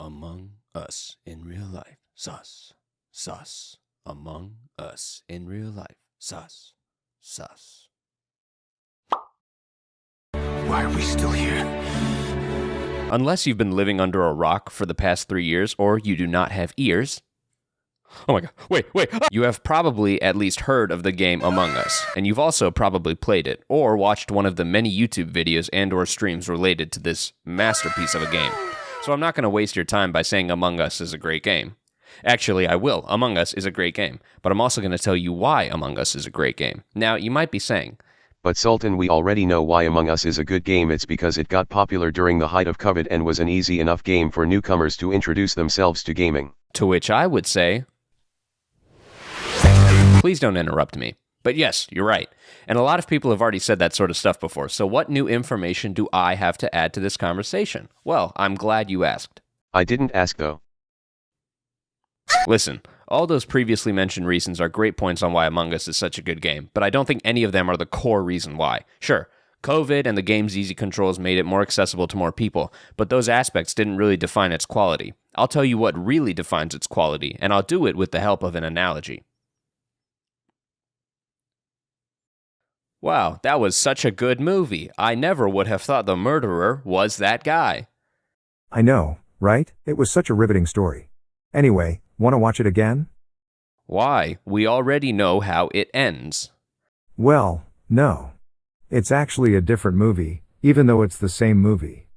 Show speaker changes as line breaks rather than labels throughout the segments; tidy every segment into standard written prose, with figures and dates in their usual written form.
Among Us in real life. Sus. Sus. Among Us in real life. Sus. Sus.
Why are we still here?
Unless you've been living under a rock for the past 3 years or you do not have ears. Oh my god, wait. You have probably at least heard of the game Among Us, and you've also probably played it or watched one of the many YouTube videos and or streams related to this masterpiece of a game. So I'm not going to waste your time by saying Among Us is a great game. Actually, I will. Among Us is a great game, but I'm also going to tell you why Among Us is a great game. Now, you might be saying,
but Sultan, we already know why Among Us is a good game. It's because it got popular during the height of COVID and was an easy enough game for newcomers to introduce themselves to gaming.
To which I would say, please don't interrupt me. But yes, you're right. And a lot of people have already said that sort of stuff before. So what new information do I have to add to this conversation? Well, I'm glad you asked.
I didn't ask though.
Listen, all those previously mentioned reasons are great points on why Among Us is such a good game, but I don't think any of them are the core reason why. Sure, COVID and the game's easy controls made it more accessible to more people, but those aspects didn't really define its quality. I'll tell you what really defines its quality, and I'll do it with the help of an analogy. Wow, that was such a good movie. I never would have thought the murderer was that guy.
I know, right? It was such a riveting story. Anyway, want to watch it again?
Why? We already know how it ends.
Well, no. It's actually a different movie, even though it's the same movie.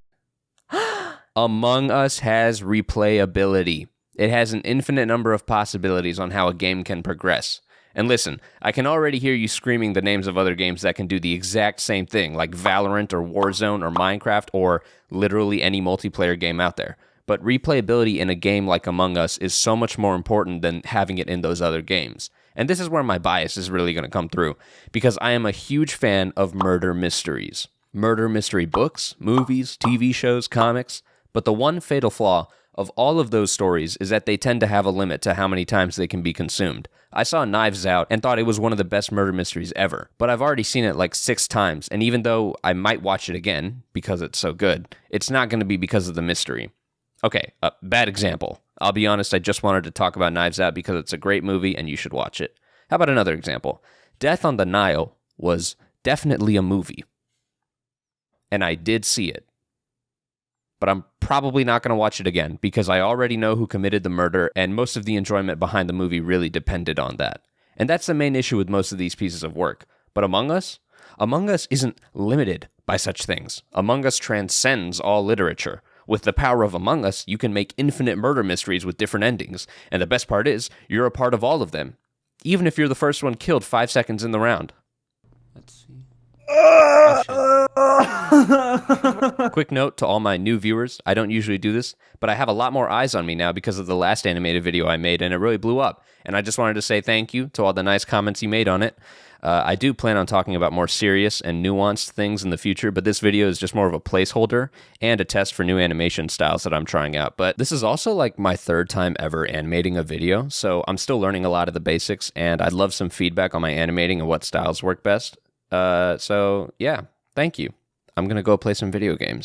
Among Us has replayability. It has an infinite number of possibilities on how a game can progress. And listen, I can already hear you screaming the names of other games that can do the exact same thing, like Valorant or Warzone or Minecraft or literally any multiplayer game out there. But replayability in a game like Among Us is so much more important than having it in those other games. And this is where my bias is really going to come through, because I am a huge fan of murder mysteries. Murder mystery books, movies, TV shows, comics. But the one fatal flaw of all of those stories is that they tend to have a limit to how many times they can be consumed. I saw Knives Out and thought it was one of the best murder mysteries ever, but I've already seen it like 6 times, and even though I might watch it again because it's so good, it's not going to be because of the mystery. Okay, bad example. I'll be honest, I just wanted to talk about Knives Out because it's a great movie and you should watch it. How about another example? Death on the Nile was definitely a movie, and I did see it. But I'm probably not going to watch it again because I already know who committed the murder, and most of the enjoyment behind the movie really depended on that. And that's the main issue with most of these pieces of work. But Among Us isn't limited by such things. Among Us transcends all literature. With the power of Among Us, you can make infinite murder mysteries with different endings, and the best part is, you're a part of all of them. Even if you're the first one killed 5 seconds in the round. Let's see. Quick note to all my new viewers, I don't usually do this, but I have a lot more eyes on me now because of the last animated video I made, and it really blew up. And I just wanted to say thank you to all the nice comments you made on it. I do plan on talking about more serious and nuanced things in the future, but this video is just more of a placeholder and a test for new animation styles that I'm trying out. But this is also like my 3rd time ever animating a video, so I'm still learning a lot of the basics, and I'd love some feedback on my animating and what styles work best. So yeah, thank you. I'm gonna go play some video games.